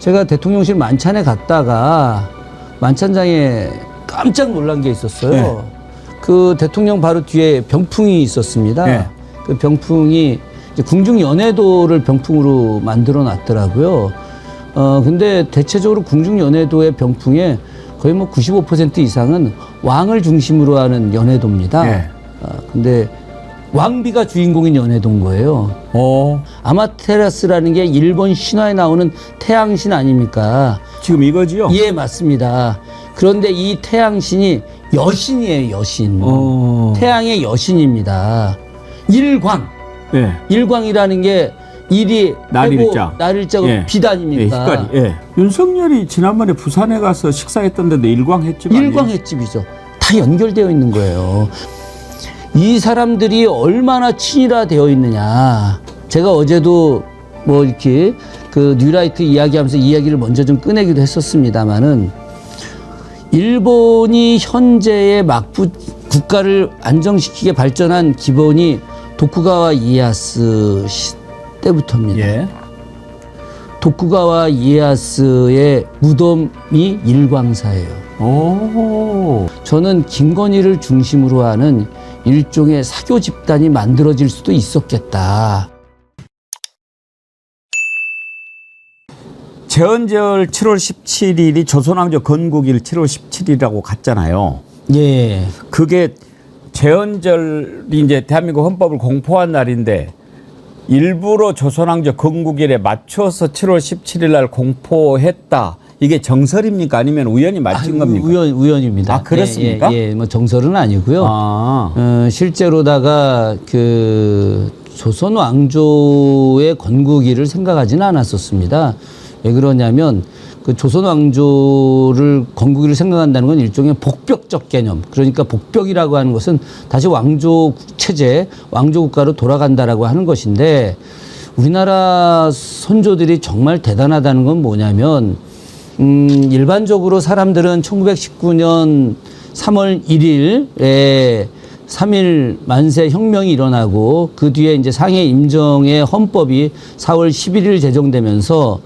제가 대통령실 만찬에 갔다가 만찬장에 깜짝 놀란 게 있었어요. 네. 그 대통령 바로 뒤에 병풍이 있었습니다. 네. 그 병풍이 이제 궁중연회도를 병풍으로 만들어 놨더라고요. 근데 대체적으로 궁중연회도의 병풍에 거의 뭐 95% 이상은 왕을 중심으로 하는 연회도입니다. 네. 근데 왕비가 주인공인 연회도인 거예요. 아마테라스라는 게 일본 신화에 나오는 태양신 아닙니까? 지금 이거지요? 예, 맞습니다. 그런데 이 태양신이 여신이에요, 여신. 태양의 여신입니다. 일광. 네. 일광이라는 게 일이 날일자. 날일자고 예. 빛 아닙니까? 예, 헷갈리. 예. 윤석열이 지난번에 부산에 가서 식사했던 데도 일광 횟집 아니에요? 일광 횟집이죠. 다 연결되어 있는 거예요. 이 사람들이 얼마나 친일화되어 있느냐. 제가 어제도 뭐 이렇게 그 뉴라이트 이야기하면서 이야기를 먼저 좀 꺼내기도 했었습니다만은 일본이 현재의 막부 국가를 안정시키게 발전한 기본이 도쿠가와 이에야스 때부터입니다. 예. 도쿠가와 이에야스의 무덤이 일광사예요. 오. 저는 김건희를 중심으로 하는 일종의 사교 집단이 만들어질 수도 있었겠다. 제헌절 7월 17일이 조선왕조 건국일 7월 17일이라고 갔잖아요. 예. 그게 제헌절이 이제 대한민국 헌법을 공포한 날인데 일부러 조선왕조 건국일에 맞춰서 7월 17일 날 공포했다. 이게 정설입니까? 아니면 우연히 맞춘 겁니까? 우연입니다. 아, 그렇습니까? 예, 뭐 정설은 아니고요. 실제로다가 그 조선 왕조의 건국일을 생각하지는 않았었습니다. 왜 그러냐면 그 조선 왕조를 건국일을 생각한다는 건 일종의 복벽적 개념. 그러니까 복벽이라고 하는 것은 다시 왕조 체제, 왕조 국가로 돌아간다라고 하는 것인데 우리나라 선조들이 정말 대단하다는 건 뭐냐면 일반적으로 사람들은 1919년 3월 1일에 3.1 만세 혁명이 일어나고 그 뒤에 이제 상해 임정의 헌법이 4월 11일 제정되면서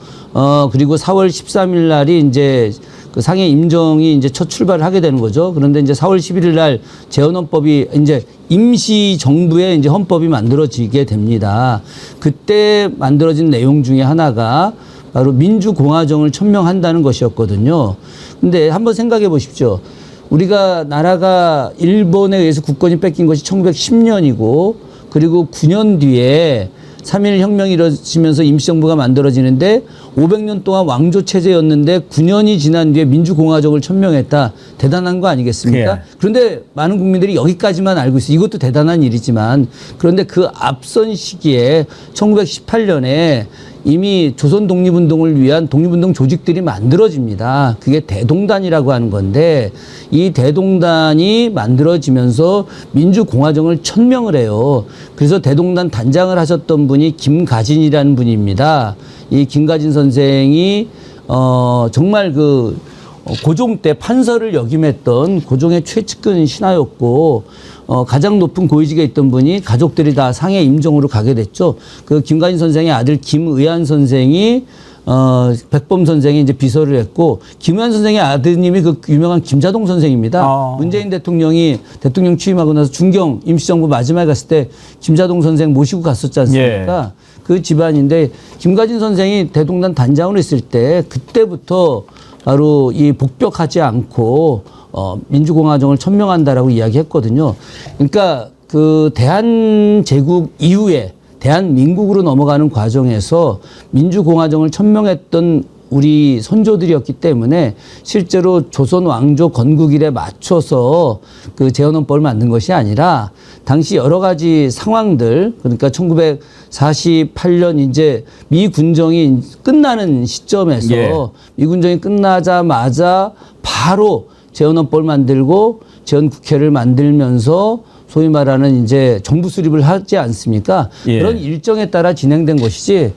그리고 4월 13일 날이 이제 그 상해 임정이 이제 첫 출발을 하게 되는 거죠. 그런데 이제 4월 11일 날 재헌헌법이 이제 임시 정부의 이제 헌법이 만들어지게 됩니다. 그때 만들어진 내용 중에 하나가 바로 민주공화정을 천명한다는 것이었거든요. 근데 한번 생각해 보십시오. 우리가 나라가 일본에 의해서 국권이 뺏긴 것이 1910년이고 그리고 9년 뒤에 3.1 혁명이 이루어지면서 임시정부가 만들어지는데 500년 동안 왕조 체제였는데 9년이 지난 뒤에 민주공화정을 천명했다. 대단한 거 아니겠습니까? 예. 그런데 많은 국민들이 여기까지만 알고 있어요. 이것도 대단한 일이지만 그런데 그 앞선 시기에 1918년에 이미 조선 독립운동을 위한 독립운동 조직들이 만들어집니다. 그게 대동단이라고 하는 건데 이 대동단이 만들어지면서 민주공화정을 천명을 해요. 그래서 대동단 단장을 하셨던 분이 김가진이라는 분입니다. 이 김가진 선생이 정말 그 고종 때 판서를 역임했던 고종의 최측근 신하였고 가장 높은 고위직에 있던 분이 가족들이 다 상해 임정으로 가게 됐죠. 그 김가진 선생의 아들 김의안 선생이 백범 선생이 이제 비서를 했고 김의안 선생의 아드님이 그 유명한 김자동 선생입니다. 문재인 대통령이 대통령 취임하고 나서 중경 임시정부 마지막에 갔을 때 김자동 선생 모시고 갔었지 않습니까? 예. 그 집안인데 김가진 선생이 대동단 단장으로 있을 때 그때부터 바로 이 복벽하지 않고 민주공화정을 천명한다라고 이야기했거든요. 그러니까 그 대한제국 이후에 대한민국으로 넘어가는 과정에서 민주공화정을 천명했던 우리 선조들이었기 때문에 실제로 조선 왕조 건국일에 맞춰서 그 재헌헌법을 만든 것이 아니라 당시 여러 가지 상황들 그러니까 1948년 이제 미 군정이 끝나는 시점에서 예. 미 군정이 끝나자마자 바로 재헌헌법을 만들고 재헌국회를 만들면서 소위 말하는 이제 정부 수립을 하지 않습니까? 예. 그런 일정에 따라 진행된 것이지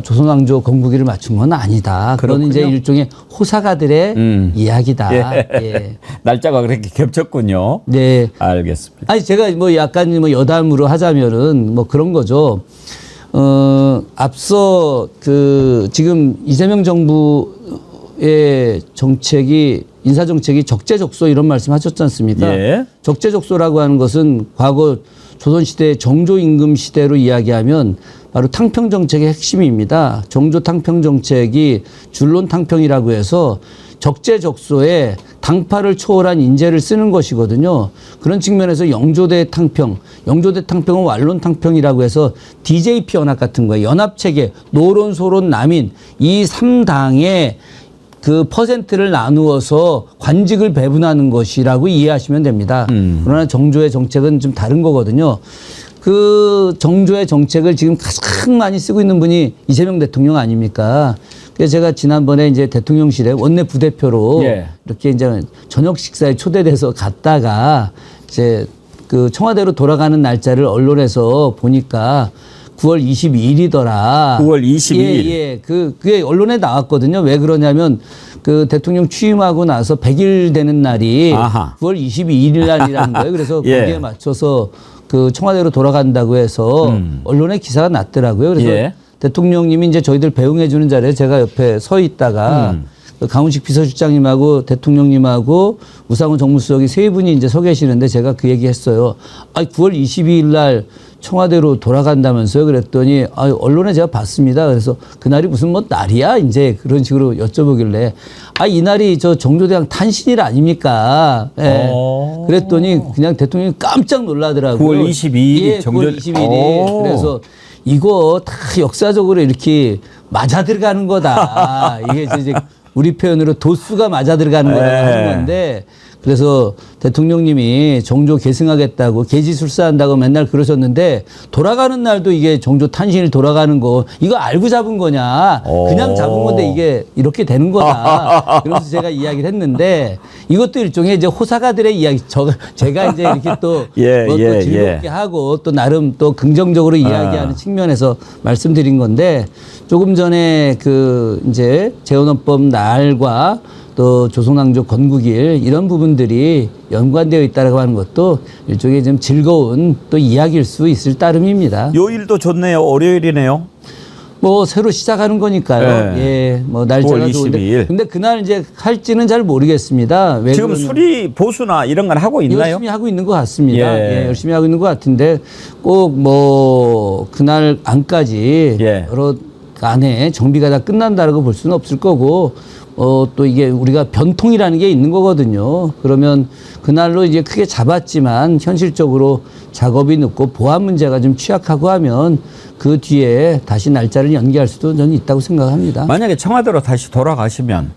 조선왕조 건국일을 맞춘 건 아니다. 그건 이제 일종의 호사가들의 이야기다. 예. 예. 날짜가 그렇게 겹쳤군요. 네. 알겠습니다. 아니 제가 뭐 약간 뭐 여담으로 하자면은 뭐 그런 거죠. 앞서 지금 이재명 정부의 정책이 인사정책이 적재적소 이런 말씀 하셨지 않습니까? 예. 적재적소라고 하는 것은 과거 조선시대 정조임금 시대로 이야기하면 바로 탕평정책의 핵심입니다. 정조탕평정책이 줄론탕평이라고 해서 적재적소에 당파를 초월한 인재를 쓰는 것이거든요. 그런 측면에서 영조대 탕평은 완론탕평이라고 해서 DJP 연합 같은 거예요. 연합체계, 노론, 소론, 남인 이 3당의 그 퍼센트를 나누어서 관직을 배분하는 것이라고 이해하시면 됩니다. 그러나 정조의 정책은 좀 다른 거거든요. 그 정조의 정책을 지금 가장 많이 쓰고 있는 분이 이재명 대통령 아닙니까? 그래서 제가 지난번에 이제 대통령실에 원내 부대표로 예. 이렇게 이제 저녁 식사에 초대돼서 갔다가 이제 그 청와대로 돌아가는 날짜를 언론에서 보니까 9월 22일이더라. 9월 22일. 예. 그게 언론에 나왔거든요. 왜 그러냐면 그 대통령 취임하고 나서 100일 되는 날이 아하. 9월 22일 날이라는 거예요. 그래서 예. 거기에 맞춰서 그 청와대로 돌아간다고 해서 언론에 기사가 났더라고요. 그래서 예. 대통령님이 이제 저희들 배웅해 주는 자리에 제가 옆에 서 있다가 그 강훈식 비서실장님하고 대통령님하고 우상호 정무수석이 세 분이 이제 서 계시는데 제가 그 얘기 했어요. 9월 22일 날 청와대로 돌아간다면서요. 그랬더니 언론에 제가 봤습니다. 그래서 그날이 무슨 뭐 날이야? 이제 그런 식으로 여쭤보길래 이 날이 저 정조대왕 탄신일 아닙니까? 예. 그랬더니 그냥 대통령이 깜짝 놀라더라고요. 9월 22일이 예, 9월 22일이. 그래서 이거 다 역사적으로 이렇게 맞아 들어가는 거다. 이게 이제 우리 표현으로 도수가 맞아 들어가는 거라고 하는 건데 그래서 대통령님이 정조 계승하겠다고 계지술사한다고 맨날 그러셨는데 돌아가는 날도 이게 정조 탄신일 돌아가는 거 이거 알고 잡은 거냐 그냥 잡은 건데 이게 이렇게 되는 거다. 그러면서 제가 이야기를 했는데 이것도 일종의 이제 호사가들의 이야기 제가 이제 이렇게 또, 또 즐겁게 하고 또 나름 또 긍정적으로 이야기하는 측면에서 말씀드린 건데 조금 전에 그 이제 재헌헌법 날과 또 조선왕조 건국일 이런 부분들이 연관되어 있다라고 하는 것도 일종의 좀 즐거운 또 이야기일 수 있을 따름입니다. 요일도 좋네요. 월요일이네요. 뭐 새로 시작하는 거니까요. 네. 예, 뭐 날짜가 9월 22일. 좋은데 근데 그날 이제 할지는 잘 모르겠습니다. 왜 지금 그러냐면 수리 보수나 이런 건 하고 있나요? 열심히 하고 있는 것 같습니다. 예. 예, 열심히 하고 있는 것 같은데 꼭 뭐 그날 안까지 예. 여러 안에 정비가 다 끝난다라고 볼 수는 없을 거고 또 이게 우리가 변통이라는 게 있는 거거든요. 그러면 그날로 이제 크게 잡았지만 현실적으로 작업이 늦고 보안 문제가 좀 취약하고 하면 그 뒤에 다시 날짜를 연기할 수도 저는 있다고 생각합니다. 만약에 청와대로 다시 돌아가시면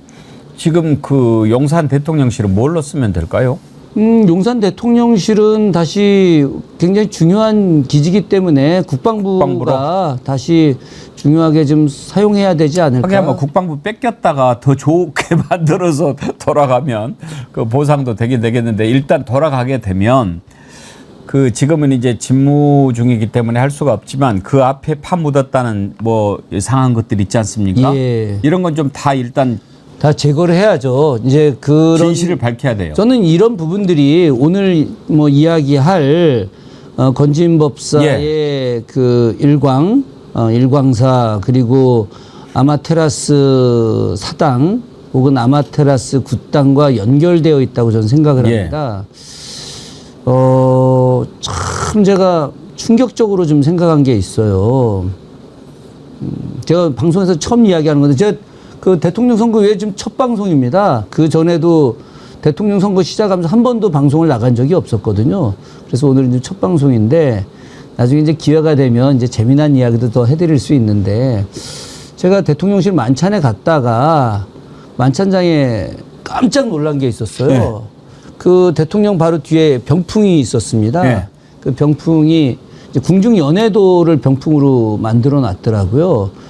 지금 그 용산 대통령실은 뭘로 쓰면 될까요? 용산 대통령실은 다시 굉장히 중요한 기지이기 때문에 국방부가 다시 중요하게 좀 사용해야 되지 않을까. 하긴 뭐 국방부 뺏겼다가 더 좋게 만들어서 돌아가면 그 보상도 되긴 되겠는데 일단 돌아가게 되면 그 지금은 이제 집무 중이기 때문에 할 수가 없지만 그 앞에 파묻었다는 뭐 상한 것들 있지 않습니까? 예. 이런 건 좀 다 일단 다 제거를 해야죠. 이제 그런 진실을 밝혀야 돼요. 저는 이런 부분들이 오늘 뭐 이야기할 건진법사의 그 일광사 그리고 아마테라스 사당 혹은 아마테라스 굿당과 연결되어 있다고 저는 생각을 합니다. 참 제가 충격적으로 좀 생각한 게 있어요. 제가 방송에서 처음 이야기하는 건데 제가 그 대통령 선거 외에 지금 첫 방송입니다. 그 전에도 대통령 선거 시작하면서 한 번도 방송을 나간 적이 없었거든요. 그래서 오늘 이제 첫 방송인데 나중에 이제 기회가 되면 이제 재미난 이야기도 더 해드릴 수 있는데 제가 대통령실 만찬에 갔다가 만찬장에 깜짝 놀란 게 있었어요. 네. 그 대통령 바로 뒤에 병풍이 있었습니다. 네. 그 병풍이 이제 궁중연회도를 병풍으로 만들어 놨더라고요.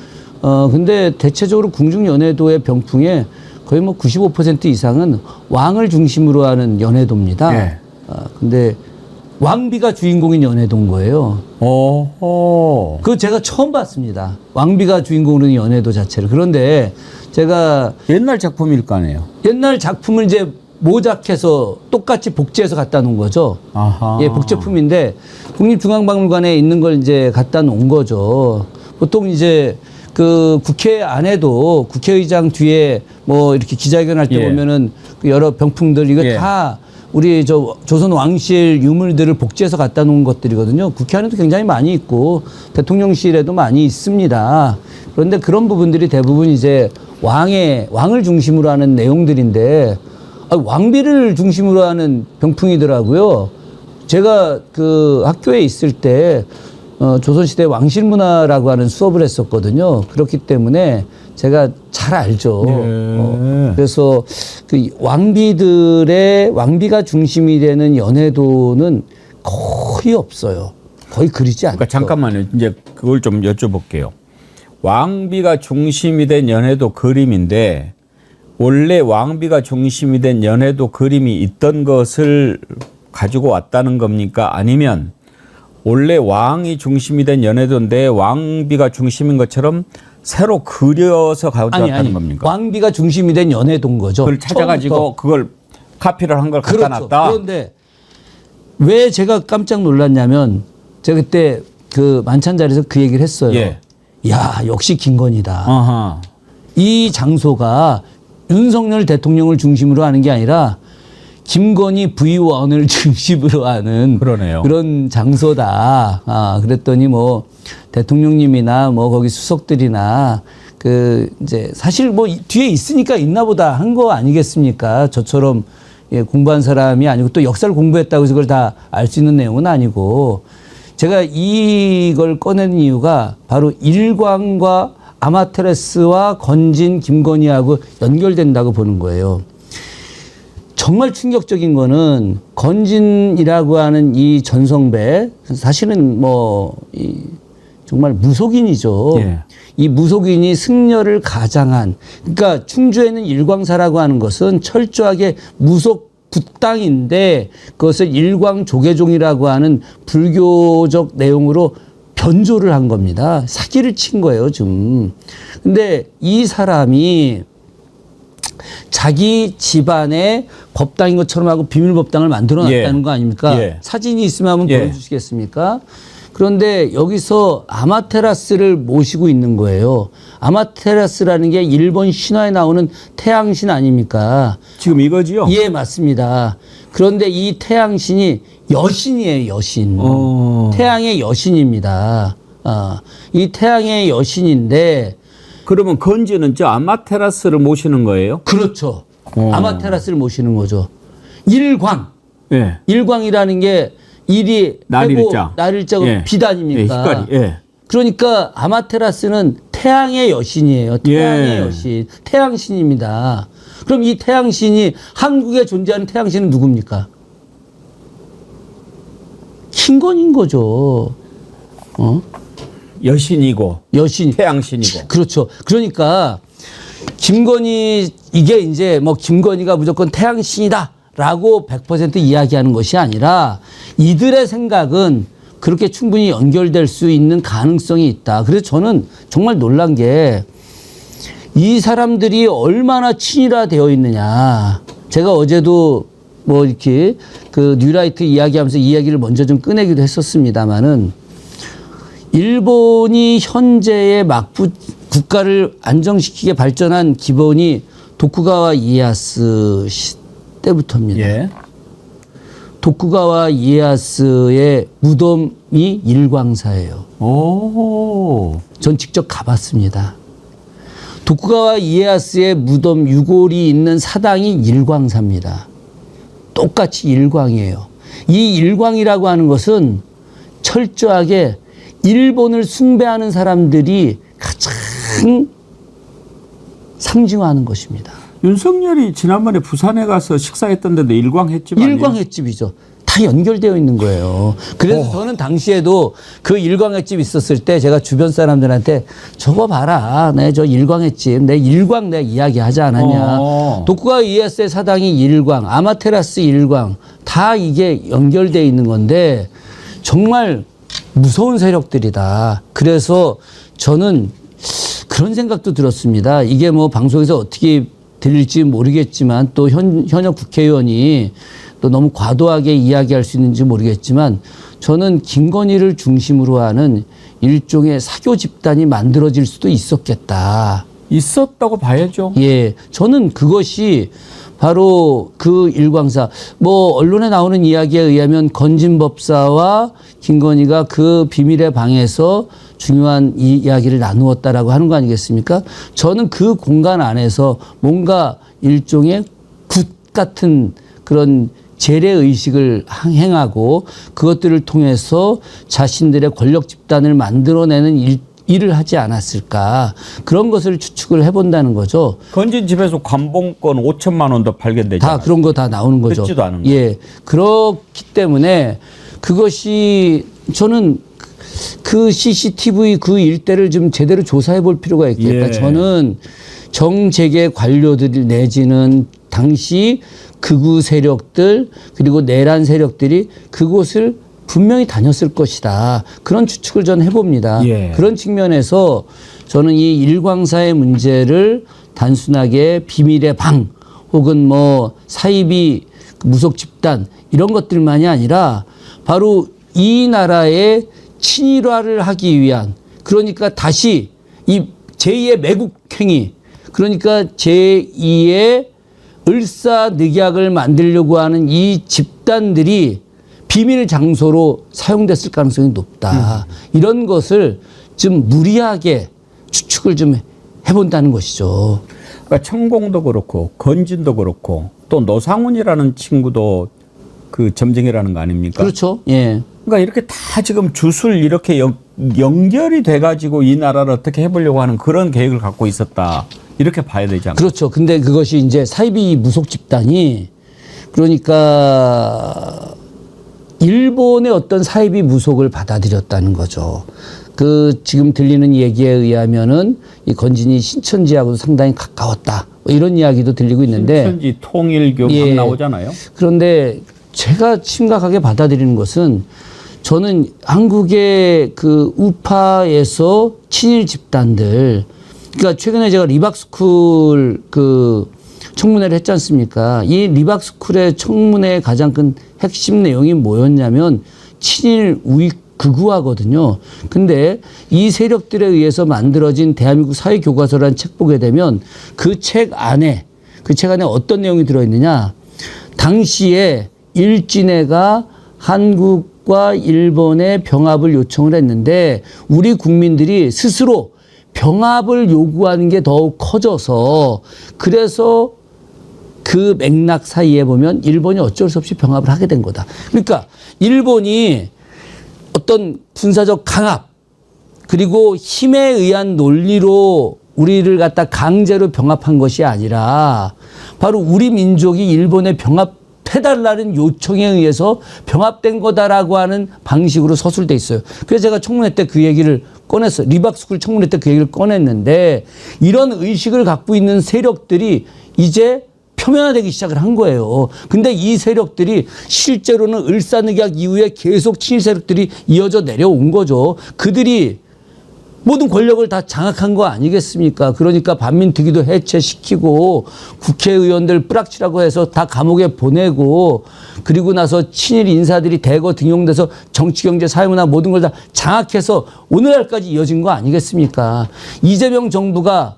근데 대체적으로 궁중연회도의 병풍에 거의 뭐 95% 이상은 왕을 중심으로 하는 연회도입니다. 네. 근데 왕비가 주인공인 연회도인 거예요. 그거 제가 처음 봤습니다. 왕비가 주인공으로 있는 연회도 자체를. 그런데 제가 옛날 작품일 거 아니에요. 옛날 작품을 이제 모작해서 똑같이 복제해서 갖다 놓은 거죠. 아하. 예, 복제품인데 국립중앙박물관에 있는 걸 이제 갖다 놓은 거죠. 보통 이제 그 국회 안에도 국회의장 뒤에 뭐 이렇게 기자회견 할 때 예. 보면은 그 여러 병풍들 이거 예. 다 우리 저 조선 왕실 유물들을 복제해서 갖다 놓은 것들이거든요. 국회 안에도 굉장히 많이 있고 대통령실에도 많이 있습니다. 그런데 그런 부분들이 대부분 이제 왕을 중심으로 하는 내용들인데 왕비를 중심으로 하는 병풍이더라고요. 제가 그 학교에 있을 때 조선시대 왕실문화라고 하는 수업을 했었거든요. 그렇기 때문에 제가 잘 알죠. 그래서 그 왕비가 중심이 되는 연해도는 거의 없어요. 거의 그리지 않죠. 그러니까 잠깐만요. 이제 그걸 좀 여쭤볼게요. 왕비가 중심이 된 연해도 그림인데 원래 왕비가 중심이 된 연해도 그림이 있던 것을 가지고 왔다는 겁니까? 아니면 원래 왕이 중심이 된 연해도인데 왕비가 중심인 것처럼 새로 그려서 가져왔다는 겁니까? 왕비가 중심이 된 연해도인 거죠. 그걸 찾아가지고 처음부터. 그걸 카피를 한 걸 갖다 그렇죠. 놨다. 그런데 왜 제가 깜짝 놀랐냐면 제가 그때 그 만찬 자리에서 그 얘기를 했어요. 예. 야, 역시 김건희다. 아하. 이 장소가 윤석열 대통령을 중심으로 하는 게 아니라 김건희 V1을 중심으로 하는 그러네요. 그런 장소다. 그랬더니 뭐 대통령님이나 뭐 거기 수석들이나 그 이제 사실 뭐 뒤에 있으니까 있나 보다 한 거 아니겠습니까? 저처럼 공부한 사람이 아니고 또 역사를 공부했다고 해서 그걸 다 알 수 있는 내용은 아니고 제가 이걸 꺼내는 이유가 바로 일광과 아마테라스와 건진 김건희하고 연결된다고 보는 거예요. 정말 충격적인 거는 건진이라고 하는 이 전성배 사실은 뭐 정말 무속인이죠. 예. 이 무속인이 승려를 가장한 그러니까 충주에는 일광사라고 하는 것은 철저하게 무속 굿당인데 그것을 일광조계종이라고 하는 불교적 내용으로 변조를 한 겁니다. 사기를 친 거예요, 좀. 근데 이 사람이 자기 집안에 법당인 것처럼 하고 비밀법당을 만들어 놨다는 예. 거 아닙니까? 예. 사진이 있으면 한번 예. 보여주시겠습니까? 그런데 여기서 아마테라스를 모시고 있는 거예요. 아마테라스라는 게 일본 신화에 나오는 태양신 아닙니까? 지금 이거지요? 예, 맞습니다. 그런데 이 태양신이 여신이에요, 여신. 태양의 여신입니다. 이 태양의 여신인데 그러면 건지는 저 아마테라스를 모시는 거예요? 그렇죠. 아마테라스를 모시는 거죠. 일광. 예. 일광이라는 게 일이 날일자. 날일자고 예. 빛 아닙니까? 예, 색깔이. 예. 그러니까 아마테라스는 태양의 여신이에요. 태양의 예. 여신. 태양신입니다. 그럼 이 태양신이 한국에 존재하는 태양신은 누굽니까? 김건희인 거죠. 여신이고 여신. 태양신이고. 그렇죠. 그러니까 김건희 이게 이제 뭐 김건희가 무조건 태양신이다라고 100% 이야기하는 것이 아니라 이들의 생각은 그렇게 충분히 연결될 수 있는 가능성이 있다. 그래서 저는 정말 놀란 게 이 사람들이 얼마나 친일화되어 있느냐. 제가 어제도 뭐 이렇게 그 뉴라이트 이야기하면서 이야기를 먼저 좀 꺼내기도 했었습니다만은 일본이 현재의 국가를 안정시키게 발전한 기본이 도쿠가와 이에야스 때부터입니다. 예. 도쿠가와 이에야스의 무덤이 일광사예요. 오. 전 직접 가봤습니다. 도쿠가와 이에야스의 무덤 유골이 있는 사당이 일광사입니다. 똑같이 일광이에요. 이 일광이라고 하는 것은 철저하게 일본을 숭배하는 사람들이 가장 상징화하는 것입니다. 윤석열이 지난번에 부산에 가서 식사했던 데도 일광 횟집 아니에요? 일광 횟집이죠. 다 연결되어 있는 거예요. 그래서 저는 당시에도 그 일광 횟집 있었을 때 제가 주변 사람들한테 저거 봐라. 내 저 일광 횟집. 내 일광 내가 이야기하지 않았냐. 도쿠가와 이에야스의 사당이 일광, 아마테라스 일광 다 이게 연결되어 있는 건데 정말 무서운 세력들이다. 그래서 저는 그런 생각도 들었습니다. 이게 뭐 방송에서 어떻게 들릴지 모르겠지만 또 현역 국회의원이 또 너무 과도하게 이야기할 수 있는지 모르겠지만 저는 김건희를 중심으로 하는 일종의 사교 집단이 만들어질 수도 있었겠다. 있었다고 봐야죠. 예, 저는 그것이 바로 그 일광사, 뭐 언론에 나오는 이야기에 의하면 건진 법사와 김건희가 그 비밀의 방에서 중요한 이야기를 나누었다라고 하는 거 아니겠습니까? 저는 그 공간 안에서 뭔가 일종의 굿 같은 그런 재래 의식을 행하고 그것들을 통해서 자신들의 권력 집단을 만들어내는 일을 하지 않았을까, 그런 것을 추측을 해본다는 거죠. 건진 집에서 관봉권 5천만 원도 발견되잖아요. 다 그런 거 다 나오는 거죠. 듣지도 않은 거. 예, 그렇기 때문에 그것이 저는 그 CCTV 그 일대를 좀 제대로 조사해 볼 필요가 있겠다. 예. 저는 정재계 관료들 내지는 당시 극우 세력들 그리고 내란 세력들이 그곳을 분명히 다녔을 것이다. 그런 추측을 저는 해봅니다. 예. 그런 측면에서 저는 이 일광사의 문제를 단순하게 비밀의 방 혹은 뭐 사이비 무속 집단 이런 것들만이 아니라 바로 이 나라의 친일화를 하기 위한, 그러니까 다시 이 제2의 매국행위, 그러니까 제2의 을사늑약을 만들려고 하는 이 집단들이 비밀 장소로 사용됐을 가능성이 높다. 이런 것을 좀 무리하게 추측을 좀 해본다는 것이죠. 그러니까 천공도 그렇고 건진도 그렇고 또 노상훈이라는 친구도 그 점쟁이라는 거 아닙니까? 그렇죠. 예. 그러니까 이렇게 다 지금 주술 이렇게 연결이 돼가지고 이 나라를 어떻게 해보려고 하는 그런 계획을 갖고 있었다. 이렇게 봐야 되지 않나요? 그렇죠. 근데 그것이 이제 사이비 무속 집단이, 그러니까 일본의 어떤 사이비 무속을 받아들였다는 거죠. 그 지금 들리는 얘기에 의하면은 이 건진이 신천지하고도 상당히 가까웠다, 뭐 이런 이야기도 들리고 있는데, 신천지 통일교 예. 막 나오잖아요. 그런데 제가 심각하게 받아들이는 것은, 저는 한국의 그 우파에서 친일 집단들, 그러니까 최근에 제가 리박스쿨 그 청문회를 했지 않습니까? 이 리박스쿨의 청문회의 가장 큰 핵심 내용이 뭐였냐면 친일 우익 극우화거든요. 근데 이 세력들에 의해서 만들어진 대한민국 사회교과서라는 책 보게 되면 그 책 안에 어떤 내용이 들어있느냐. 당시에 일진회가 한국과 일본의 병합을 요청을 했는데 우리 국민들이 스스로 병합을 요구하는 게 더욱 커져서, 그래서 그 맥락 사이에 보면 일본이 어쩔 수 없이 병합을 하게 된 거다. 그러니까 일본이 어떤 군사적 강압 그리고 힘에 의한 논리로 우리를 갖다 강제로 병합한 것이 아니라 바로 우리 민족이 일본에 병합해달라는 요청에 의해서 병합된 거다라고 하는 방식으로 서술돼 있어요. 그래서 제가 청문회 때 그 얘기를 꺼냈어요. 리박스쿨 청문회 때 그 얘기를 꺼냈는데, 이런 의식을 갖고 있는 세력들이 이제 표면화되기 시작을 한 거예요. 근데 이 세력들이 실제로는 을사늑약 이후에 계속 친일 세력들이 이어져 내려온 거죠. 그들이 모든 권력을 다 장악한 거 아니겠습니까? 그러니까 반민특위도 해체시키고 국회의원들 뿌락치라고 해서 다 감옥에 보내고, 그리고 나서 친일 인사들이 대거 등용돼서 정치, 경제, 사회문화 모든 걸 다 장악해서 오늘날까지 이어진 거 아니겠습니까? 이재명 정부가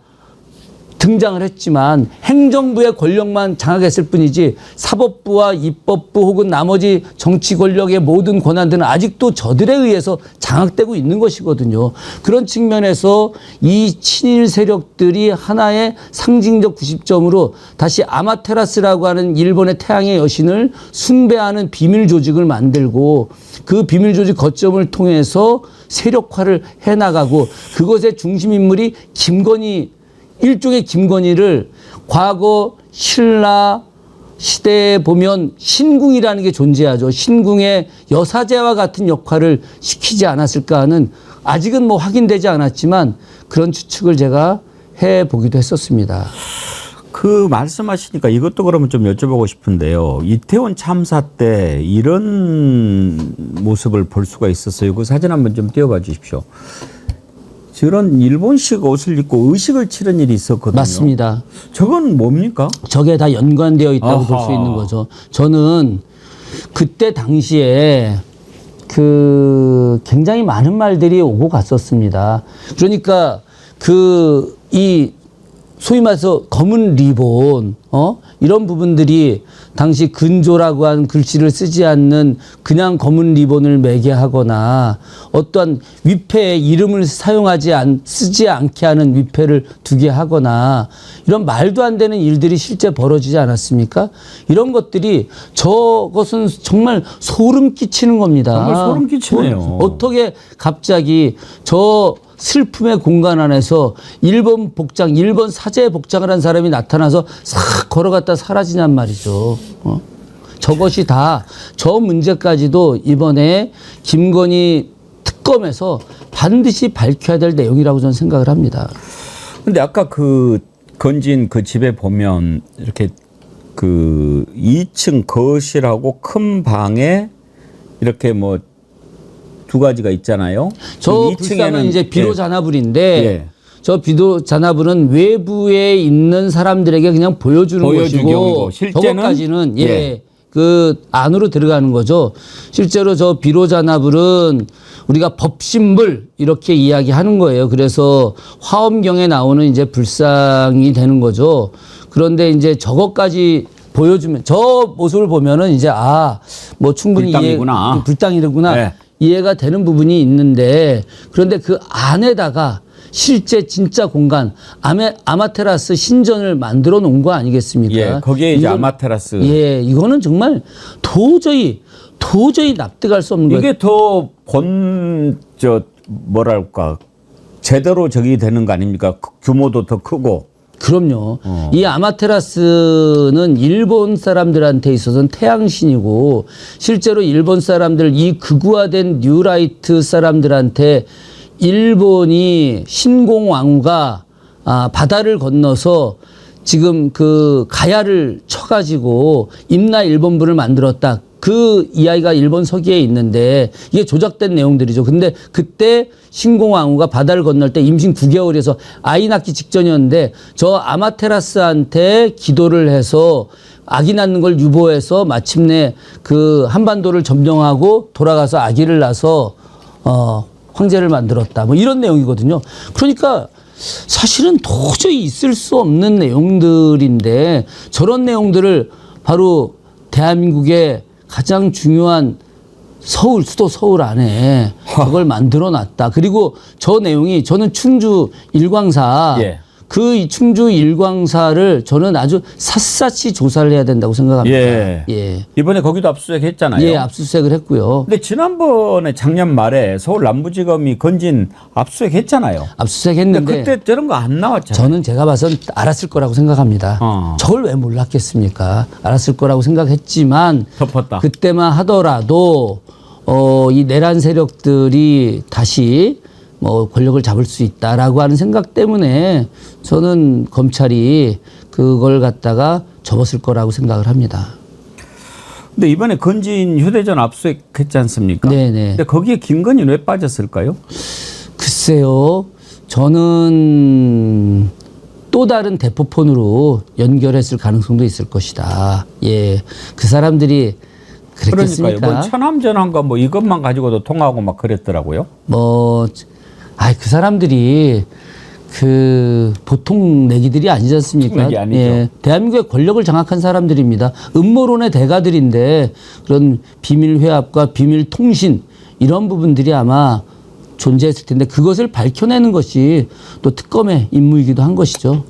등장을 했지만 행정부의 권력만 장악했을 뿐이지 사법부와 입법부 혹은 나머지 정치 권력의 모든 권한들은 아직도 저들에 의해서 장악되고 있는 것이거든요. 그런 측면에서 이 친일 세력들이 하나의 상징적 구십점으로 다시 아마테라스라고 하는 일본의 태양의 여신을 숭배하는 비밀 조직을 만들고, 그 비밀 조직 거점을 통해서 세력화를 해나가고, 그것의 중심 인물이 일종의 김건희를 과거 신라 시대에 보면 신궁이라는 게 존재하죠. 신궁의 여사제와 같은 역할을 시키지 않았을까 하는, 아직은 뭐 확인되지 않았지만 그런 추측을 제가 해보기도 했었습니다. 그 말씀하시니까 이것도 그러면 좀 여쭤보고 싶은데요. 이태원 참사 때 이런 모습을 볼 수가 있었어요. 그 사진 한번 좀 띄워봐 주십시오. 저런 일본식 옷을 입고 의식을 치른 일이 있었거든요. 맞습니다. 저건 뭡니까? 저게 다 연관되어 있다고 볼 수 아하. 있는 거죠. 저는 그때 당시에 그 굉장히 많은 말들이 오고 갔었습니다. 그러니까 이 소위 말해서 검은 리본, 이런 부분들이 당시 근조라고 한 글씨를 쓰지 않는 그냥 검은 리본을 매게 하거나 어떠한 위패에 이름을 쓰지 않게 하는 위패를 두게 하거나 이런 말도 안 되는 일들이 실제 벌어지지 않았습니까? 이런 것들이 저것은 정말 소름 끼치는 겁니다. 정말 소름 끼치네요. 어떻게 갑자기 저 슬픔의 공간 안에서 일본 사제의 복장을 한 사람이 나타나서 싹 걸어갔다 사라지냔 말이죠. 저것이 다 저 문제까지도 이번에 김건희 특검에서 반드시 밝혀야 될 내용이라고 저는 생각을 합니다. 근데 아까 그 건진 그 집에 보면 이렇게 그 2층 거실하고 큰 방에 이렇게 뭐 두 가지가 있잖아요. 저 불상은 이제 비로 잔화불인데 예. 저 비도 잔화불은 외부에 있는 사람들에게 그냥 보여주는 것이고 경고. 실제는 저것까지는 예. 그 안으로 들어가는 거죠. 실제로 저 비로 잔화불은 우리가 법신불 이렇게 이야기하는 거예요. 그래서 화엄경에 나오는 이제 불상이 되는 거죠. 그런데 이제 저것까지 보여주면 저 모습을 보면은 이제 뭐 충분히 불당이구나. 불당이구나. 네. 이해가 되는 부분이 있는데 그런데 그 안에다가 실제 진짜 공간 아마테라스 신전을 만들어 놓은 거 아니겠습니까? 예, 거기에 이제 아마테라스. 예, 이거는 정말 도저히 납득할 수 없는 거예요. 이게 더 뭐랄까 제대로 저기 되는 거 아닙니까? 규모도 더 크고. 그럼요. 이 아마테라스는 일본 사람들한테 있어서는 태양신이고 실제로 일본 사람들 이 극우화된 뉴라이트 사람들한테 일본이 신공왕후가 바다를 건너서 지금 그 가야를 쳐가지고 임나 일본부를 만들었다. 그 이야기가 일본 서기에 있는데 이게 조작된 내용들이죠. 근데 그때 신공왕후가 바다를 건널 때 임신 9개월에서 아이 낳기 직전이었는데 저 아마테라스한테 기도를 해서 아기 낳는 걸 유보해서 마침내 그 한반도를 점령하고 돌아가서 아기를 낳아서 황제를 만들었다. 뭐 이런 내용이거든요. 그러니까 사실은 도저히 있을 수 없는 내용들인데 저런 내용들을 바로 대한민국의 가장 중요한 수도 서울 안에 그걸 만들어 놨다. 그리고 저 내용이 저는 충주 일광사 예. 그 충주 일광사를 저는 아주 샅샅이 조사를 해야 된다고 생각합니다. 예. 이번에 거기도 압수수색 했잖아요. 예, 압수수색을 했고요. 근데 지난번에 작년 말에 서울 남부지검이 건진 압수수색 했잖아요. 압수수색 했는데 그때 저런 거 안 나왔잖아요. 저는 제가 봐선 알았을 거라고 생각합니다. 저걸 왜 몰랐겠습니까? 알았을 거라고 생각했지만 덮었다. 그때만 하더라도 이 내란 세력들이 다시 권력을 잡을 수 있다라고 하는 생각 때문에 저는 검찰이 그걸 갖다가 접었을 거라고 생각을 합니다. 근데 이번에 건진 휴대전 압수수색했지 않습니까? 네네. 근데 거기에 김건희는 왜 빠졌을까요? 글쎄요, 저는 또 다른 대포폰으로 연결했을 가능성도 있을 것이다. 예, 그 사람들이 그랬겠습니까? 그러니까요. 뭐 천암전환과 뭐 이것만 가지고도 통하고 막 그랬더라고요. 그 사람들이 보통 내기들이 아니지 않습니까? 내기 아니죠. 예, 대한민국의 권력을 장악한 사람들입니다. 음모론의 대가들인데 그런 비밀 회합과 비밀 통신 이런 부분들이 아마 존재했을 텐데 그것을 밝혀내는 것이 또 특검의 임무이기도 한 것이죠.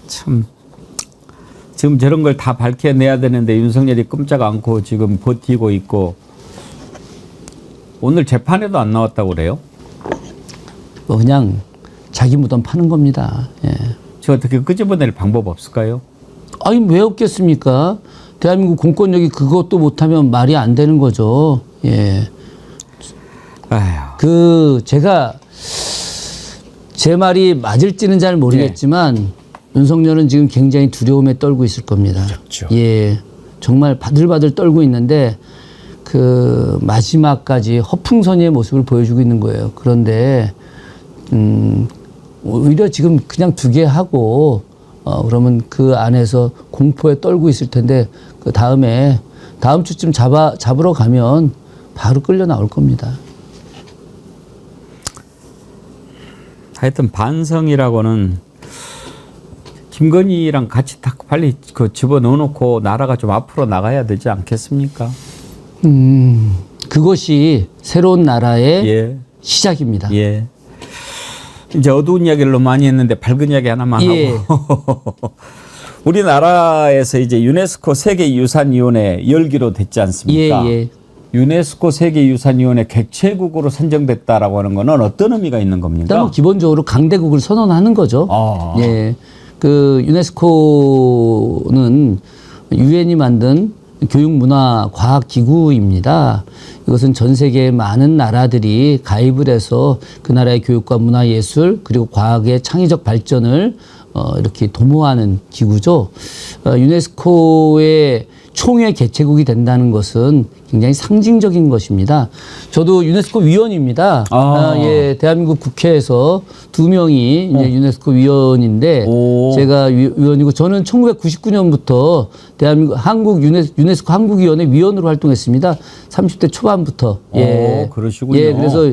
참 지금 저런 걸 다 밝혀내야 되는데 윤석열이 꼼짝 않고 지금 버티고 있고 오늘 재판에도 안 나왔다고 그래요? 그냥 자기 무덤 파는 겁니다. 예. 저 어떻게 끄집어낼 방법 없을까요? 아니 왜 없겠습니까? 대한민국 공권력이 그것도 못하면 말이 안 되는 거죠. 예. 아휴. 제가 제 말이 맞을지는 잘 모르겠지만 윤석열은 지금 굉장히 두려움에 떨고 있을 겁니다. 그렇죠. 예. 정말 바들바들 떨고 있는데 마지막까지 허풍선이의 모습을 보여주고 있는 거예요. 그런데 오히려 지금 그냥 두게 하고 그러면 그 안에서 공포에 떨고 있을 텐데 그 다음에 다음 주쯤 잡으러 가면 바로 끌려 나올 겁니다. 하여튼 반성이라고는 김건희랑 같이 딱 빨리 그 집어넣어놓고 나라가 좀 앞으로 나가야 되지 않겠습니까? 그것이 새로운 나라의 예. 시작입니다. 예. 이제 어두운 이야기를 너무 많이 했는데 밝은 이야기 하나만 예. 하고. 우리나라에서 이제 유네스코 세계유산위원회 열기로 됐지 않습니까? 예, 예. 유네스코 세계유산위원회 개최국으로 선정됐다라고 하는 거는 어떤 의미가 있는 겁니까? 일단 뭐 기본적으로 강대국을 선언하는 거죠. 아. 예. 그 유네스코는 유엔이 만든 교육문화과학기구입니다. 이것은 전 세계의 많은 나라들이 가입을 해서 그 나라의 교육과 문화예술 그리고 과학의 창의적 발전을 이렇게 도모하는 기구죠. 유네스코의 총회 개최국이 된다는 것은 굉장히 상징적인 것입니다. 저도 유네스코 위원입니다. 예, 대한민국 국회에서 2명이 이제 유네스코 위원인데 제가 위원이고 저는 1999년부터 대한민국 유네스코 한국위원회 위원으로 활동했습니다. 30대 초반부터. 예. 그러시군요. 예, 그래서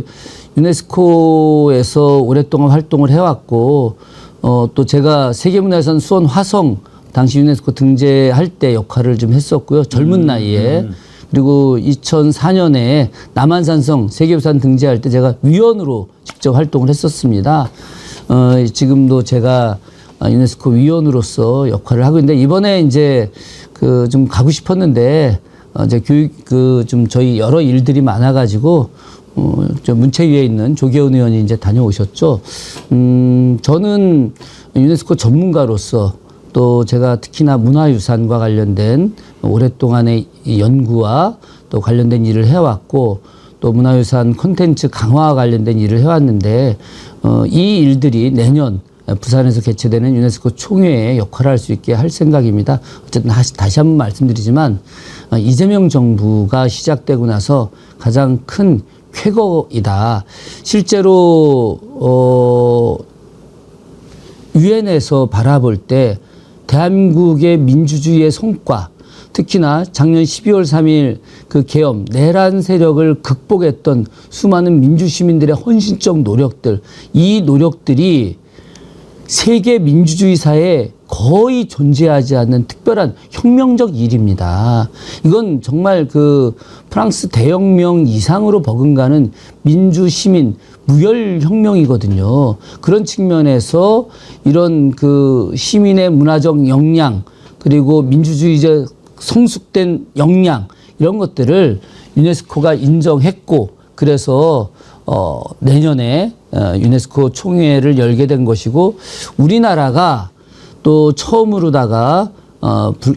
유네스코에서 오랫동안 활동을 해왔고 또 제가 세계문화유산 수원 화성 당시 유네스코 등재할 때 역할을 좀 했었고요. 젊은 나이에. 그리고 2004년에 남한산성 세계유산 등재할 때 제가 위원으로 직접 활동을 했었습니다. 지금도 제가 유네스코 위원으로서 역할을 하고 있는데 이번에 이제 그 좀 가고 싶었는데 이제 좀 저희 여러 일들이 많아가지고 저 문체위에 있는 조계훈 의원이 이제 다녀오셨죠. 저는 유네스코 전문가로서 또 제가 특히나 문화유산과 관련된 오랫동안의 연구와 또 관련된 일을 해왔고 또 문화유산 콘텐츠 강화와 관련된 일을 해왔는데 이 일들이 내년 부산에서 개최되는 유네스코 총회에 역할을 할 수 있게 할 생각입니다. 어쨌든 다시 한번 말씀드리지만 이재명 정부가 시작되고 나서 가장 큰 쾌거이다. 실제로 유엔에서 바라볼 때 대한민국의 민주주의의 성과, 특히나 작년 12월 3일 그 계엄, 내란 세력을 극복했던 수많은 민주시민들의 헌신적 노력들, 이 노력들이 세계 민주주의 사회에 거의 존재하지 않는 특별한 혁명적 일입니다. 이건 정말 그 프랑스 대혁명 이상으로 버금가는 민주시민 무혈혁명이거든요. 그런 측면에서 이런 그 시민의 문화적 역량 그리고 민주주의적 성숙된 역량 이런 것들을 유네스코가 인정했고 그래서 내년에 유네스코 총회를 열게 된 것이고 우리나라가 또 처음으로다가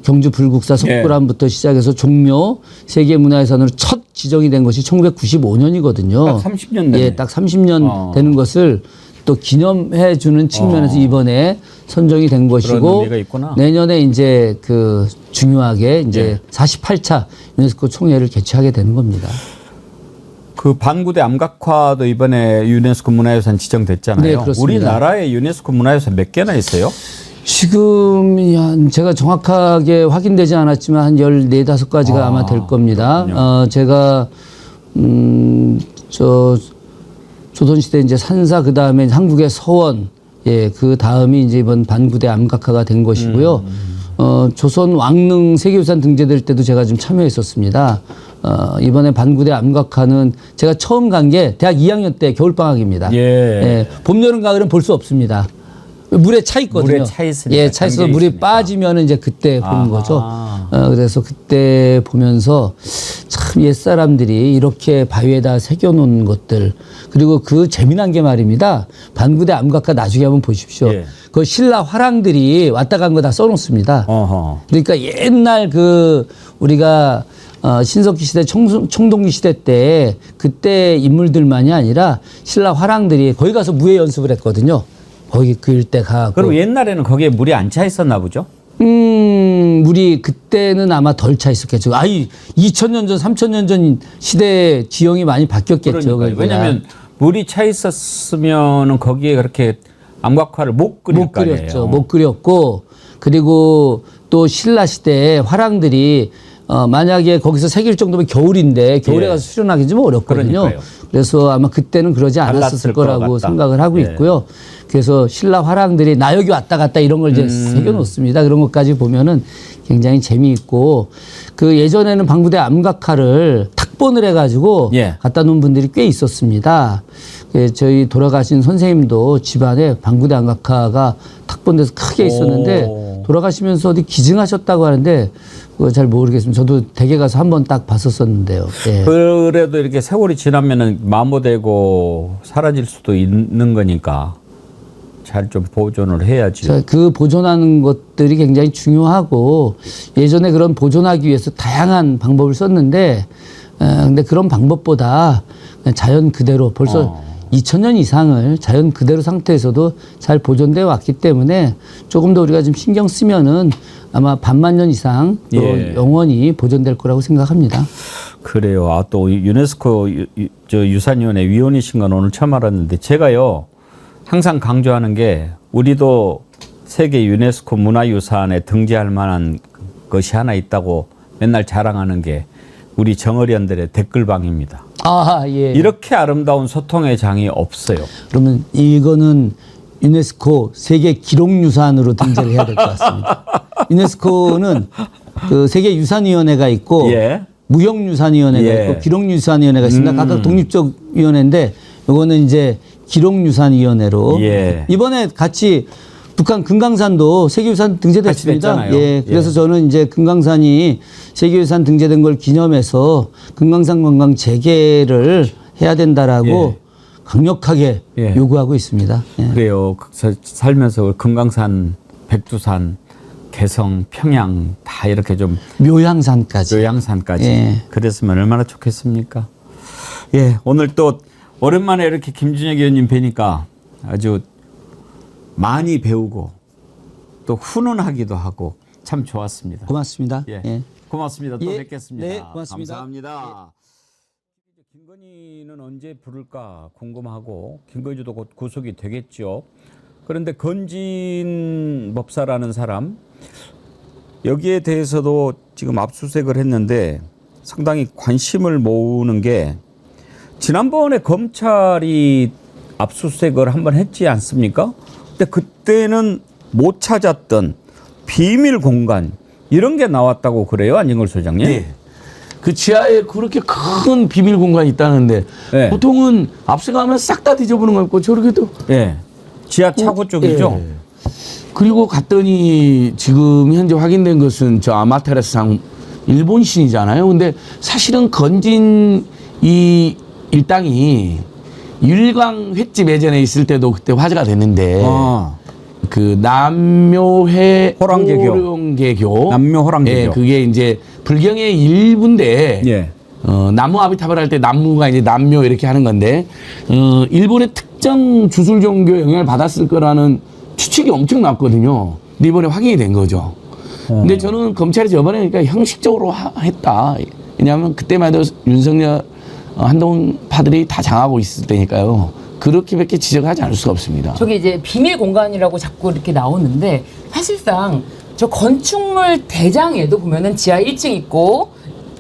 경주 불국사 석굴암부터 시작해서 종묘 세계문화유산으로 첫 지정이 된 것이 1995년이거든요. 딱 30년 되네. 예, 딱 30년 되는 것을 또 기념해 주는 측면에서 이번에 선정이 된 것이고 내년에 이제 그 중요하게 이제 48차 유네스코 총회를 개최하게 되는 겁니다. 그 반구대 암각화도 이번에 유네스코 문화유산 지정됐잖아요. 네, 그렇습니다. 우리나라에 유네스코 문화유산 몇 개나 있어요? 지금 제가 정확하게 확인되지 않았지만 한 14, 15가지가 아마 될 겁니다. 제가 조선시대 이제 산사 그다음에 한국의 서원 예, 그 다음이 이제 이번 반구대 암각화가 된 것이고요. 조선 왕릉 세계유산 등재될 때도 제가 좀 참여했었습니다. 이번에 반구대 암각화는 제가 처음 간 게 대학 2학년 때 겨울방학입니다. 예. 봄, 여름, 가을은 볼 수 없습니다. 물에 차 있거든요. 물에 차 있으니까. 예, 차 있어서 물이 빠지면 이제 그때 보는 거죠. 그래서 그때 보면서 참 옛사람들이 이렇게 바위에다 새겨놓은 것들 그리고 그 재미난 게 말입니다. 반구대 암각화 나중에 한번 보십시오. 예. 그 신라 화랑들이 왔다 간 거 다 써놓습니다. 그러니까 옛날 그 우리가 신석기 시대, 청동기 시대 때 그때 인물들만이 아니라 신라 화랑들이 거기 가서 무예 연습을 했거든요. 거기 그 일대 가고. 그럼 옛날에는 거기에 물이 안 차 있었나 보죠? 물이 그때는 아마 덜 차 있었겠죠. 2000년 전, 3000년 전 시대 지형이 많이 바뀌었겠죠. 왜냐하면 물이 차 있었으면 거기에 그렇게 암각화를 못 그릴 거 아니에요. 못 그렸고 그리고 또 신라 시대에 화랑들이 만약에 거기서 새길 정도면 겨울인데 겨울에 예. 가서 수련하기 좀 어렵거든요. 그러니까요. 그래서 아마 그때는 그러지 않았을 달랐을 것 거라고 같다. 생각을 하고 예. 있고요. 그래서 신라 화랑들이 나 여기 왔다 갔다 이런 걸 이제 새겨 놓습니다. 그런 것까지 보면은 굉장히 재미있고 그 예전에는 방부대 암각화를 탁본을 해가지고 예. 갖다 놓은 분들이 꽤 있었습니다. 저희 돌아가신 선생님도 집안에 방부대 암각화가 탁본돼서 크게 있었는데 오. 돌아가시면서 어디 기증하셨다고 하는데 그거 잘 모르겠습니다. 저도 댁에 가서 한번 딱 봤었었는데요. 예. 그래도 이렇게 세월이 지나면은 마모되고 사라질 수도 있는 거니까 잘 좀 보존을 해야지. 자, 그 보존하는 것들이 굉장히 중요하고 예전에 그런 보존하기 위해서 다양한 방법을 썼는데 근데 그런 방법보다 그냥 자연 그대로 벌써 2000년 이상을 자연 그대로 상태에서도 잘 보존되어 왔기 때문에 조금 더 우리가 좀 신경 쓰면은 아마 반만 년 이상 또 예. 영원히 보존될 거라고 생각합니다. 그래요. 아, 또 유네스코 유산위원회 위원이신 건 오늘 처음 알았는데 제가요 항상 강조하는 게 우리도 세계 유네스코 문화유산에 등재할 만한 것이 하나 있다고 맨날 자랑하는 게 우리 정어리언들의 댓글방입니다. 아, 예. 이렇게 아름다운 소통의 장이 없어요. 그러면 이거는 유네스코 세계 기록유산으로 등재를 해야 될 것 같습니다. 유네스코는 그 세계 유산위원회가 있고 예. 무형유산위원회가 예. 있고 기록유산위원회가 있습니다. 각각 독립적 위원회인데 이거는 이제 기록유산위원회로 예. 이번에 같이 북한 금강산도 세계유산 등재됐습니다. 같이 됐잖아요. 예, 그래서 예. 저는 이제 금강산이 세계유산 등재된 걸 기념해서 금강산 관광 재개를 해야 된다라고 예. 강력하게 예. 요구하고 있습니다. 예. 그래요. 살면서 금강산, 백두산, 개성, 평양 다 이렇게 좀 묘양산까지. 요양산까지 예. 그랬으면 얼마나 좋겠습니까? 예, 오늘 또 오랜만에 이렇게 김준혁 의원님 뵈니까 아주 많이 배우고 또 훈훈하기도 하고 참 좋았습니다. 고맙습니다. 예. 예. 고맙습니다. 또 예. 뵙겠습니다. 네, 고맙습니다. 감사합니다. 김건희는 언제 부를까 궁금하고 김건희도 곧 구속이 되겠죠. 그런데 건진 법사라는 사람 여기에 대해서도 지금 압수수색을 했는데 상당히 관심을 모으는 게 지난번에 검찰이 압수수색을 한번 했지 않습니까? 근데 그때는 못 찾았던 비밀 공간 이런 게 나왔다고 그래요, 안진걸 소장님? 네. 그 지하에 그렇게 큰 비밀 공간이 있다는데 네. 보통은 압수하면 싹 다 뒤져보는 거 있고 저렇게도 예. 지하 차고 쪽이죠. 예. 그리고 갔더니 지금 현재 확인된 것은 저 아마테라스상 일본 신이잖아요. 근데 사실은 건진 이 일당이 율광 횟집 예전에 있을 때도 그때 화제가 됐는데 그 남묘회 호랑개교. 호랑개교 남묘 호랑개교. 예, 그게 이제 불경의 일부인데 예. 나무 아비탑을 할 때 남무가 이제 남묘 이렇게 하는 건데 일본의 특정 주술 종교 영향을 받았을 거라는 추측이 엄청 났거든요. 근데 이번에 확인이 된 거죠. 근데 저는 검찰이 저번에 그러니까 형식적으로 했다. 왜냐하면 그때만 해도 윤석열 한동훈 파들이 다 장하고 있을 때니까요. 그렇게밖에 지적하지 않을 수가 없습니다. 저게 이제 비밀 공간이라고 자꾸 이렇게 나오는데 사실상 저 건축물 대장에도 보면은 지하 1층 있고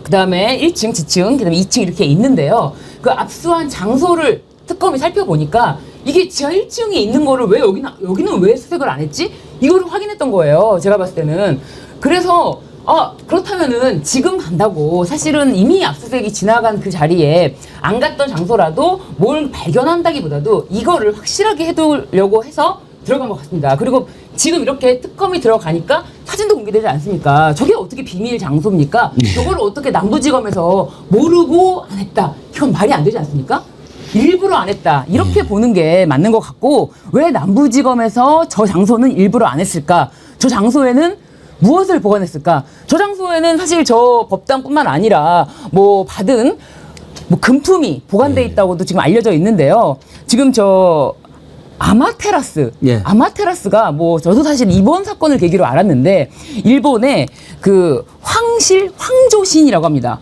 그다음에 1층, 지층, 그다음에 2층 이렇게 있는데요. 그 압수한 장소를 특검이 살펴보니까 이게 지하 1층에 있는 거를 왜 여기는 왜 수색을 안 했지? 이거를 확인했던 거예요. 제가 봤을 때는. 그래서 그렇다면은 지금 간다고 사실은 이미 압수수색이 지나간 그 자리에 안 갔던 장소라도 뭘 발견한다기보다도 이거를 확실하게 해두려고 해서 들어간 것 같습니다. 그리고 지금 이렇게 특검이 들어가니까 사진도 공개되지 않습니까? 저게 어떻게 비밀 장소입니까? 저걸 어떻게 남부지검에서 모르고 안 했다. 이건 말이 안 되지 않습니까? 일부러 안 했다. 이렇게 보는 게 맞는 것 같고 왜 남부지검에서 저 장소는 일부러 안 했을까? 저 장소에는 무엇을 보관했을까? 저 장소에는 사실 저 법당뿐만 아니라 뭐 받은 뭐 금품이 보관돼 있다고도 지금 알려져 있는데요. 지금 저 아마테라스, 예. 아마테라스가 뭐 저도 사실 이번 사건을 계기로 알았는데 일본의 그 황조신이라고 합니다.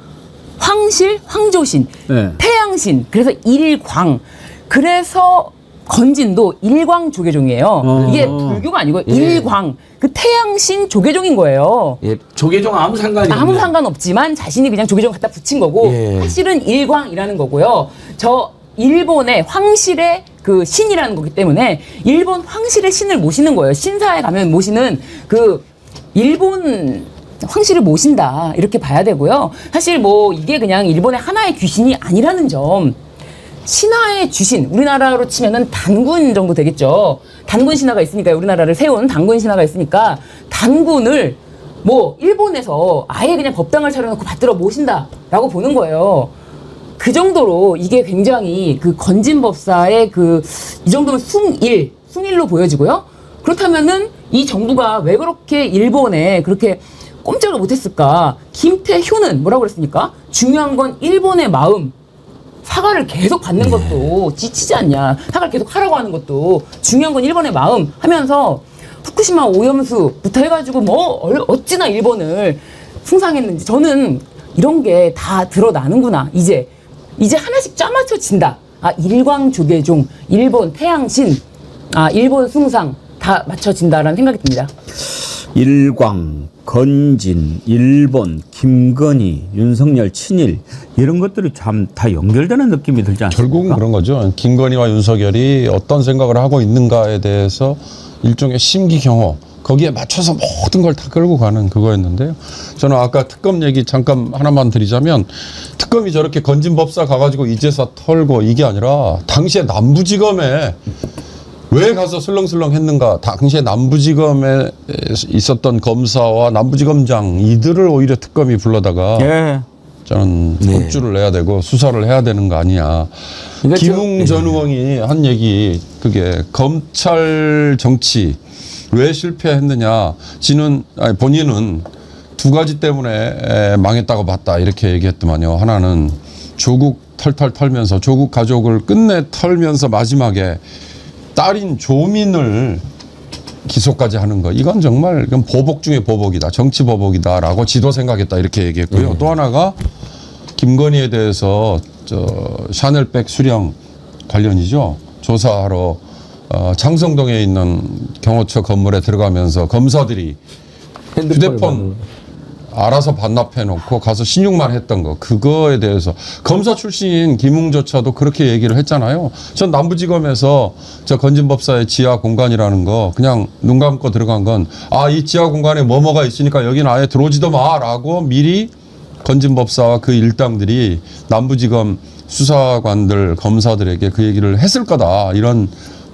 황조신, 네. 태양신, 그래서 일광, 그래서 건진도 일광 조계종이에요. 이게 불교가 아니고 일광, 그 태양신 조계종인 거예요. 예, 조계종 아무 상관이 아무 없네. 상관없지만 자신이 그냥 조계종 갖다 붙인 거고 예. 사실은 일광이라는 거고요. 저 일본의 황실의 그 신이라는 거기 때문에 일본 황실의 신을 모시는 거예요. 신사에 가면 모시는 그 일본 황실을 모신다 이렇게 봐야 되고요. 사실 뭐 이게 그냥 일본의 하나의 귀신이 아니라는 점. 신화의 주신, 우리나라로 치면은 단군 정도 되겠죠. 단군 신화가 있으니까, 우리나라를 세운 단군 신화가 있으니까 단군을 뭐 일본에서 아예 그냥 법당을 차려놓고 받들어 모신다라고 보는 거예요. 그 정도로 이게 굉장히 그 건진법사의 그 이 정도면 숭일로 보여지고요. 그렇다면은 이 정부가 왜 그렇게 일본에 그렇게 꼼짝을 못했을까? 김태효는 뭐라고 그랬습니까? 중요한 건 일본의 마음. 사과를 계속 받는 것도 지치지 않냐. 사과를 계속 하라고 하는 것도 중요한 건 일본의 마음 하면서 후쿠시마 오염수부터 해가지고 뭐 어찌나 일본을 숭상했는지 저는 이런 게 다 드러나는구나. 이제 하나씩 짜맞춰진다. 아, 일광 조계종, 일본 태양신, 아, 일본 숭상 다 맞춰진다라는 생각이 듭니다. 일광, 건진, 일본, 김건희, 윤석열 친일 이런 것들이 참 다 연결되는 느낌이 들지 않습니까? 결국은 그런 거죠. 김건희와 윤석열이 어떤 생각을 하고 있는가에 대해서 일종의 심기경호 거기에 맞춰서 모든 걸 다 끌고 가는 그거였는데요. 저는 아까 특검 얘기 잠깐 하나만 드리자면 특검이 저렇게 건진법사 가가지고 이제사 털고 이게 아니라 당시에 남부지검에 왜 가서 슬렁슬렁 했는가. 당시에 남부지검에 있었던 검사와 남부지검장 이들을 오히려 특검이 불러다가 예. 저는 속주를 내야 되고 수사를 해야 되는 거 아니냐. 그러니까 김웅 전 의원이 한 얘기 그게 검찰 정치 왜 실패했느냐. 본인은 두 가지 때문에 망했다고 봤다 이렇게 얘기했더만요. 하나는 조국 털털 털면서 조국 가족을 끝내 털면서 마지막에 딸인 조민을 기소까지 하는 거. 이건 정말 이건 보복 중에 보복이다. 정치 보복이다라고 지도 생각했다 이렇게 얘기했고요. 또 하나가 김건희에 대해서 샤넬백 수령 관련이죠. 조사하러 창성동에 있는 경호처 건물에 들어가면서 검사들이 휴대폰 알아서 반납해놓고 가서 신용만 했던 거. 그거에 대해서 검사 출신인 김웅조차도 그렇게 얘기를 했잖아요. 전 남부지검에서 저 건진법사의 지하 공간이라는 거 그냥 눈 감고 들어간 건 이 지하 공간에 뭐가 있으니까 여기는 아예 들어오지도 마라고 미리 건진법사와 그 일당들이 남부지검 수사관들 검사들에게 그 얘기를 했을 거다. 이런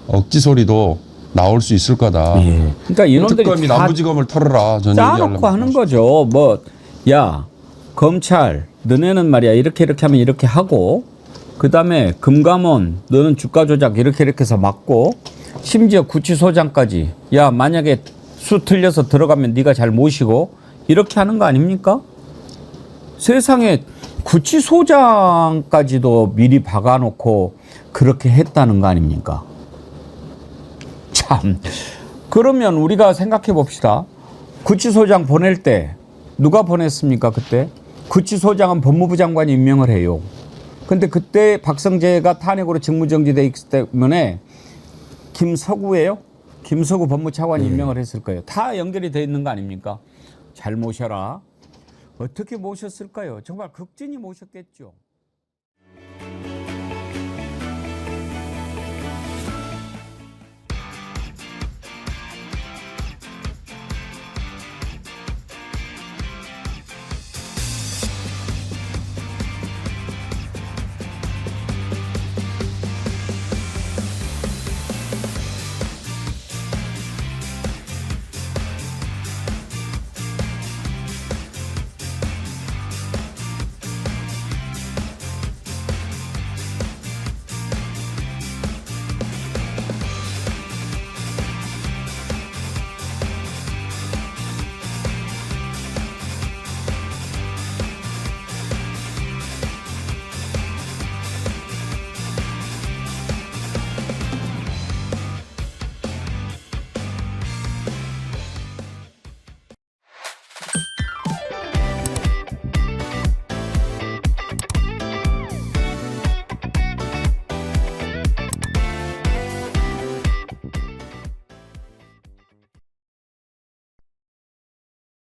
억지 소리도 나올 수 있을 거다. 그러니까 이놈들이 특검이 다 남부지검을 털어라. 전 짜놓고 얘기하려고 하는 거죠. 야 검찰 너네는 말이야 이렇게 하면 이렇게 하고 그다음에 금감원 너는 주가 조작 이렇게 해서 막고 심지어 구치소장까지 야 만약에 수 틀려서 들어가면 네가 잘 모시고 이렇게 하는 거 아닙니까? 세상에 구치소장까지도 미리 박아놓고 그렇게 했다는 거 아닙니까? 참. 그러면 우리가 생각해 봅시다. 구치소장 보낼 때 누가 보냈습니까? 그때 구치소장은 법무부 장관이 임명을 해요. 근데 그때 박성재가 탄핵으로 직무정지돼 있기 때문에 김서구예요. 김서구 법무차관이 임명을 했을 거예요. 다 연결이 돼 있는 거 아닙니까? 잘 모셔라. 어떻게 모셨을까요? 정말 극진히 모셨겠죠.